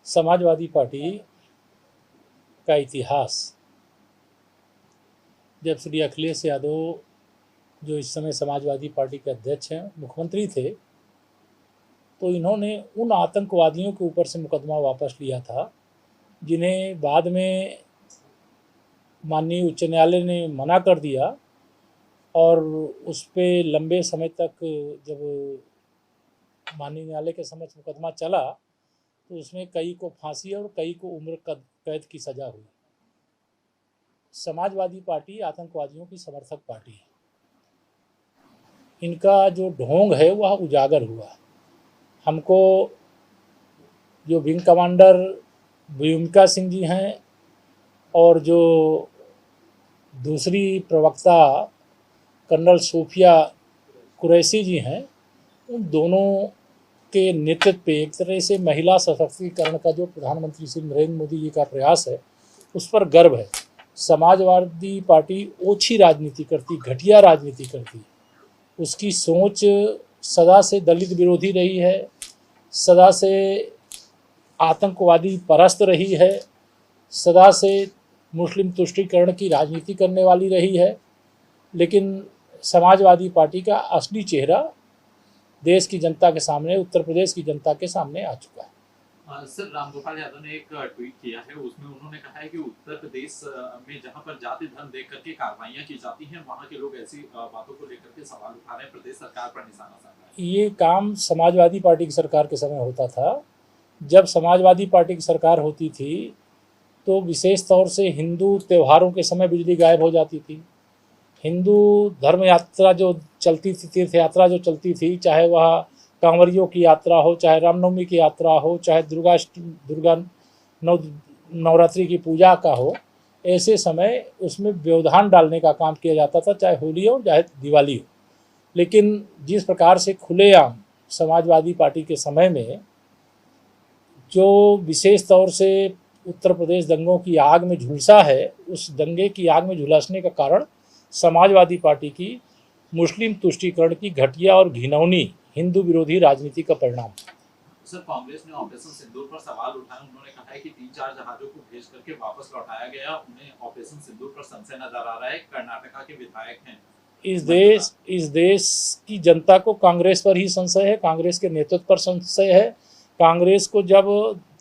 Samajwadi party का इतिहास, जब श्री अखिलेश यादव जो इस समय समाजवादी पार्टी के अध्यक्ष हैं, मुख्यमंत्री थे, तो इन्होंने उन आतंकवादियों के ऊपर से मुकदमा वापस लिया था जिन्हें बाद में माननीय उच्च न्यायालय ने मना कर दिया, और उस पर लंबे समय तक जब माननीय न्यायालय के समक्ष मुकदमा चला तो उसमें कई को फांसी और कई को उम्र कैद की सज़ा हुई। समाजवादी पार्टी आतंकवादियों की समर्थक पार्टी है। इनका जो ढोंग है वह उजागर हुआ। हमको जो विंग कमांडर व्योमिका सिंह जी हैं और जो दूसरी प्रवक्ता कर्नल सोफिया कुरैशी जी हैं, उन दोनों के नेतृत्व पे एक तरह से महिला सशक्तिकरण का जो प्रधानमंत्री श्री नरेंद्र मोदी जी का प्रयास है उस पर गर्व है। समाजवादी पार्टी ओछी राजनीति करती, घटिया राजनीति करती। उसकी सोच सदा से दलित विरोधी रही है, सदा से आतंकवादी परस्त रही है, सदा से मुस्लिम तुष्टीकरण की राजनीति करने वाली रही है। लेकिन समाजवादी पार्टी का असली चेहरा देश की जनता के सामने, उत्तर प्रदेश की जनता के सामने आ चुका है। सर, रामगोपाल यादव ने एक ट्वीट किया है, उसमें उन्होंने कहा है कि उत्तर प्रदेश में जहां पर जाति धर्म देख करके कार्रवाइयां की जाती हैं, वहां के लोग ऐसी बातों को लेकर के सवाल उठा रहे हैं, प्रदेश सरकार पर निशाना साध रहे हैं। ये काम समाजवादी पार्टी की सरकार के समय होता था। जब समाजवादी पार्टी की सरकार होती थी तो विशेष तौर से हिंदू त्योहारों के समय बिजली गायब हो जाती थी। हिंदू धर्म यात्रा जो चलती थी, तीर्थ यात्रा जो चलती थी, चाहे वह कांवरियों की यात्रा हो, चाहे रामनवमी की यात्रा हो, चाहे दुर्गा नवरात्रि की पूजा का हो, ऐसे समय उसमें व्यवधान डालने का काम किया जाता था, चाहे होली हो चाहे दिवाली हो। लेकिन जिस प्रकार से खुलेआम समाजवादी पार्टी के समय में जो विशेष तौर से उत्तर प्रदेश दंगों की आग में झुलसा है, उस दंगे की आग में झुलसने का कारण समाजवादी पार्टी की मुस्लिम तुष्टीकरण की घटिया और घिनौनी हिंदू विरोधी राजनीति का परिणाम। सर, कांग्रेस ने ऑपरेशन सिंदूर पर सवाल उठाया। उन्होंने कहा है कि 3-4 जहाजों को भेज करके वापस लौटाया गया। उन्हें ऑपरेशन सिंदूर पर संशय नजर आ रहा है। कर्नाटका के विधायक हैं। इस देश की जनता को कांग्रेस पर ही संशय है, कांग्रेस के नेतृत्व पर संशय है। कांग्रेस को जब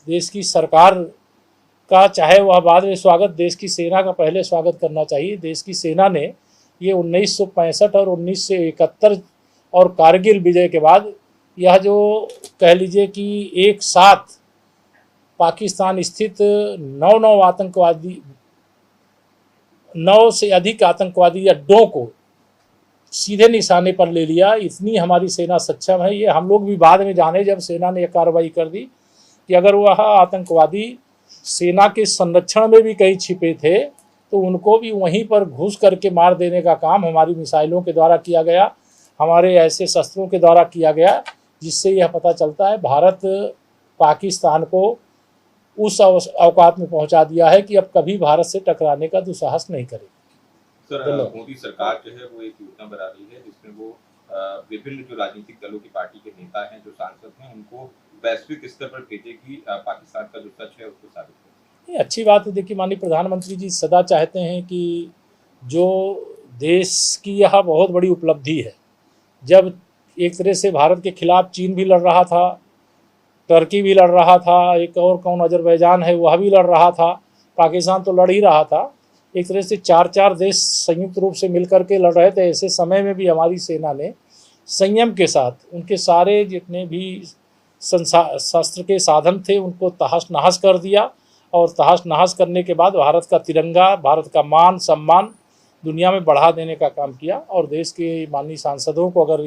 देश की सरकार का, चाहे वह बाद में स्वागत, देश की सेना का पहले स्वागत करना चाहिए। देश की सेना ने ये 1965 और 1971 और कारगिल विजय के बाद यह जो कह लीजिए कि एक साथ पाकिस्तान स्थित 9 से अधिक आतंकवादी अड्डों को सीधे निशाने पर ले लिया। इतनी हमारी सेना सक्षम है। ये हम लोग भी बाद में जाने, जब सेना ने यह कार्रवाई कर दी कि अगर वह आतंकवादी सेना के संरक्षण में भी कहीं छिपे थे तो उनको भी वहीं पर घुस करके मार देने का काम हमारी मिसाइलों के द्वारा किया गया, हमारे ऐसे शस्त्रों के द्वारा किया गया, जिससे यह पता चलता है भारत पाकिस्तान को उस औकात में पहुंचा दिया है कि अब कभी भारत से टकराने का दुस्साहस नहीं करेगी। सर, मोदी सरकार जो है वो एक योजना बना रही है जिसमें वो विभिन्न जो राजनीतिक दलों की पार्टी के नेता हैं, जो सांसद हैं, उनको वैश्विक स्तर पर भेजेगी, पाकिस्तान का जो सच है उसको साबित करेगी। ये अच्छी बात है। देखिए, माननीय प्रधानमंत्री जी सदा चाहते हैं कि जो देश की यह बहुत बड़ी उपलब्धि है, जब एक तरह से भारत के खिलाफ चीन भी लड़ रहा था, टर्की भी लड़ रहा था, एक और कौन अजरबैजान है वह भी लड़ रहा था, पाकिस्तान तो लड़ ही रहा था, एक तरह से 4 देश संयुक्त रूप से मिलकर के लड़ रहे थे। ऐसे समय में भी हमारी सेना ने संयम के साथ उनके सारे जितने भी शस्त्र के साधन थे उनको तहस नहस कर दिया, और तहस नहस करने के बाद भारत का तिरंगा, भारत का मान सम्मान दुनिया में बढ़ा देने का काम किया। और देश के माननीय सांसदों को अगर